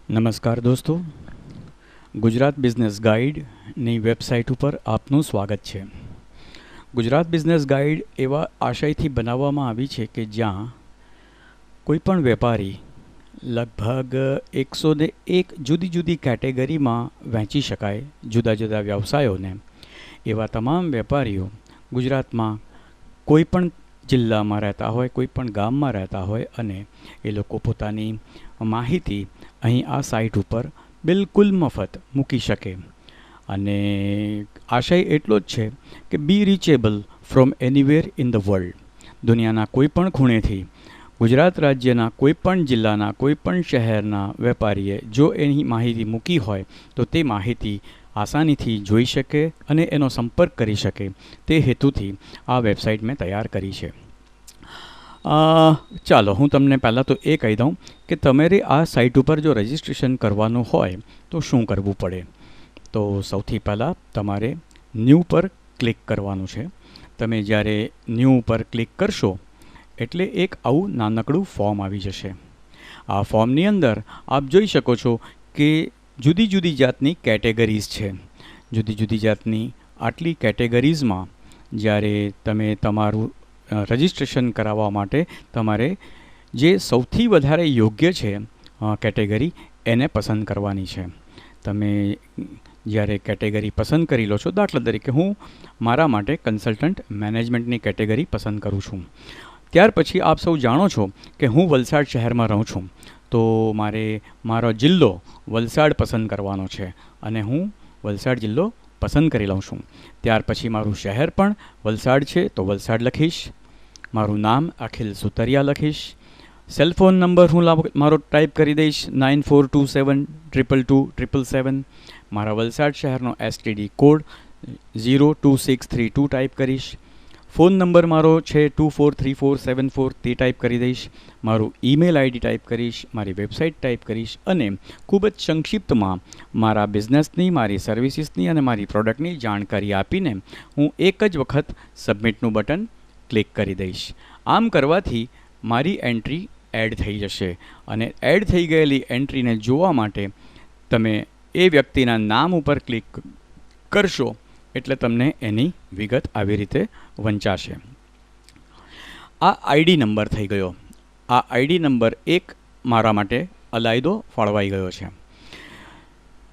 નમસ્કાર દોસ્તો, Gujarat business ગાઈડની website ઉપર આપનું સ્વાગત છે. ગુજરાત બિઝનેસ ગાઈડ એવા આશયથી બનાવવામાં આવી છે કે જ્યાં કોઈ પણ વેપારી લગભગ 101 જુદી જુદી કેટેગરીમાં વહેંચી શકાય જુદા જુદા વ્યવસાયોને. એવા તમામ વેપારીઓ ગુજરાતમાં કોઈ પણ જિલ્લામાં રહેતા હોય, કોઈ પણ ગામમાં રહેતા હોય અને એ લોકો પોતાની માહિતી અહીં આ સાઇટ ઉપર બિલકુલ મફત મૂકી શકે. અને આશય એટલો જ છે કે be reachable from anywhere in the world. દુનિયાના કોઈ પણ ખૂણેથી ગુજરાત રાજ્યના કોઈ પણ જિલ્લાના કોઈ પણ શહેરના વેપારીએ જો એની માહિતી મૂકી હોય તો તે માહિતી આસાનીથી જોઈ શકે અને એનો સંપર્ક કરી શકે. તે હેતુથી આ વેબસાઇટ મેં તૈયાર કરી છે. ચાલો હું તમને પહેલાં તો એ કહી દઉં કે તમારે આ સાઇટ ઉપર જો રજિસ્ટ્રેશન કરવાનું હોય તો શું કરવું પડે. તો સૌથી પહેલાં તમારે ન્યૂ પર ક્લિક કરવાનું છે. તમે જ્યારે ન્યૂ પર ક્લિક કરશો એટલે એક આવું નાનકડું ફોર્મ આવી જશે. આ ફોર્મની અંદર આપ જોઈ શકો છો કે જુદી જુદી જાતની કેટેગરીઝ છે. જુદી જુદી જાતની આટલી કેટેગરીઝમાં જ્યારે તમે તમારું રજિસ્ટ્રેશન કરાવવા માટે તમારે જે સૌથી વધારે યોગ્ય છે કેટેગરી એને પસંદ કરવાની છે. તમે જ્યારે કેટેગરી પસંદ કરી લો છો, દાખલા તરીકે હું મારા માટે કન્સલ્ટન્ટ મેનેજમેન્ટની કેટેગરી પસંદ કરું છું. ત્યાર પછી આપ સૌ જાણો છો કે હું વલસાડ શહેરમાં રહું છું, તો મારે મારો જિલ્લો વલસાડ પસંદ કરવાનો છે અને હું વલસાડ જિલ્લો પસંદ કરી લઉં છું. ત્યાર પછી મારું શહેર પણ વલસાડ છે તો વલસાડ લખીશ. મારું નામ અખિલ સુતરિયા લખીશ. સેલ ફોન નંબર હું મારો ટાઈપ કરી દઈશ 9427222777. મારા વલસાડ શહેરનો STD કોડ 02632 ટાઈપ કરીશ. ફોન નંબર મારો છે 243474 તે ટાઈપ કરી દઈશ. મારું ઈમેલ ID ટાઈપ કરીશ. મારી વેબસાઇટ ટાઈપ કરીશ અને ખૂબ જ સંક્ષિપ્તમાં મારા બિઝનેસની, મારી સર્વિસીસની અને મારી પ્રોડક્ટની જાણકારી આપીને હું એક જ વખત સબમિટનું બટન ક્લિક કરી દઈશ. આમ કરવાથી મારી એન્ટ્રી એડ થઈ જશે અને એડ થઈ ગયેલી એન્ટ્રીને જોવા માટે તમે એ વ્યક્તિના નામ ઉપર ક્લિક કરશો એટલે તમને એની વિગત આવી રીતે વંચાશે. આ ID નંબર થઈ ગયો. આ ID નંબર એક મારા માટે અલાયદો ફાળવાઈ ગયો છે.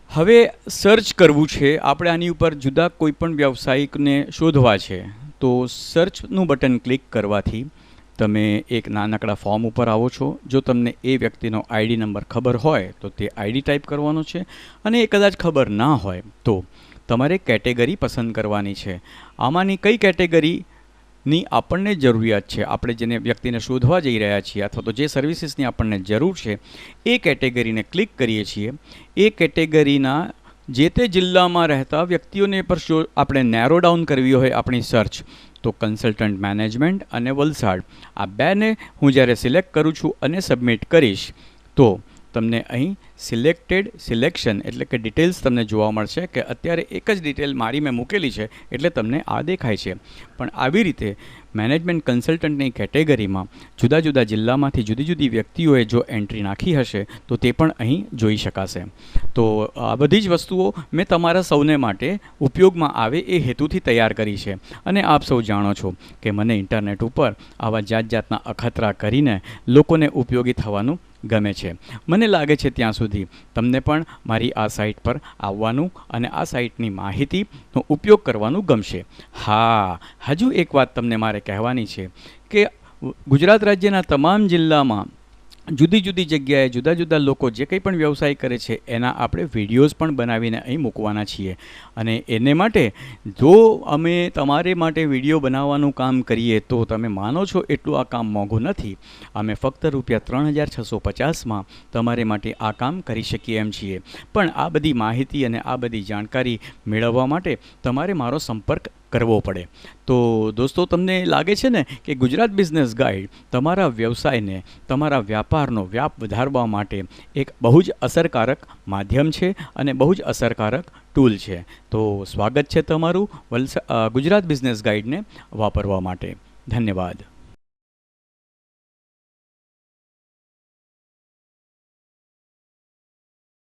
હવે સર્ચ કરવું છે આપણે આની ઉપર જુદા કોઈ પણ વ્યવસાયિકને શોધવા છે તો સર્ચનું બટન ક્લિક કરવાથી તમે એક નાનકડા ફોર્મ ઉપર આવો છો. જો તમને એ વ્યક્તિનો ID નંબર ખબર હોય તો તે ID ટાઈપ કરવાનો છે અને એ કદાચ ખબર ના હોય તો તમારે કેટેગરી પસંદ કરવાની છે. આમાંની કઈ કેટેગરીની આપણને જરૂરિયાત છે, આપણે જેને વ્યક્તિને શોધવા જઈ રહ્યા છીએ અથવા તો જે સર્વિસીસની આપણને જરૂર છે એ કેટેગરીને ક્લિક કરીએ છીએ. એ કેટેગરીના જે તે જિલ્લામાં રહેતા વ્યક્તિઓને પર આપણે નેરો ડાઉન કરવી હોય આપણી સર્ચ તો કન્સલ્ટન્ટ મેનેજમેન્ટ અને વલસાડ આ બેને હું જ્યારે સિલેક્ટ કરું છું અને સબમિટ કરીશ તો તમને અહીં સિલેક્શન એટલે કે ડિટેલ્સ તમને જોવા મળશે કે અત્યારે એક જ ડિટેલ મારી મેં મૂકેલી છે એટલે તમને આ દેખાય છે. પણ આવી રીતે મેનેજમેન્ટ કન્સલ્ટન્ટની કેટેગરીમાં જુદા જુદા જિલ્લામાંથી જુદી જુદી વ્યક્તિઓએ જો એન્ટ્રી નાખી હશે તો તે પણ અહીં જોઈ શકાશે. તો આ બધી જ વસ્તુઓ મેં તમારા સૌને માટે ઉપયોગમાં આવે એ હેતુથી તૈયાર કરી છે. અને આપ સૌ જાણો છો કે મને ઇન્ટરનેટ ઉપર આવા જાત જાતના અખતરા કરીને લોકોને ઉપયોગી થવાનું ગમે છે. મને લાગે છે ત્યાં સુધી તમને પણ મારી આ સાઇટ પર આવવાનું અને આ સાઇટની માહિતીનો ઉપયોગ કરવાનું ગમશે. હા, હજુ એક વાત તમને મારે કહેવાની છે કે ગુજરાત રાજ્યના તમામ જિલ્લામાં જુદી જુદી જગ્યાએ જુદા જુદા લોકો જે કંઈ પણ વ્યવસાય કરે છે એના આપણે વિડીયોઝ પણ બનાવીને અહીં મૂકવાના છીએ. અને એને માટે જો અમે તમારે માટે વિડીયો બનાવવાનું કામ કરીએ તો તમે માનો છો એટલું આ કામ મોંઘું નથી. અમે ફક્ત ₹3650માં તમારે માટે આ કામ કરી શકીએ એમ છીએ. પણ આ બધી માહિતી અને આ બધી જાણકારી મેળવવા માટે તમારે મારો સંપર્ક કરવો પડે. તો દોસ્તો, તમને લાગે છે ને કે ગુજરાત બિઝનેસ ગાઈડ તમારા વ્યવસાયને, તમારા વ્યાપારનો વ્યાપ વધારવા માટે એક બહુ જ અસરકારક માધ્યમ છે અને બહુ જ અસરકારક ટૂલ છે. તો સ્વાગત છે તમારું ગુજરાત બિઝનેસ ગાઈડને વાપરવા માટે. ધન્યવાદ.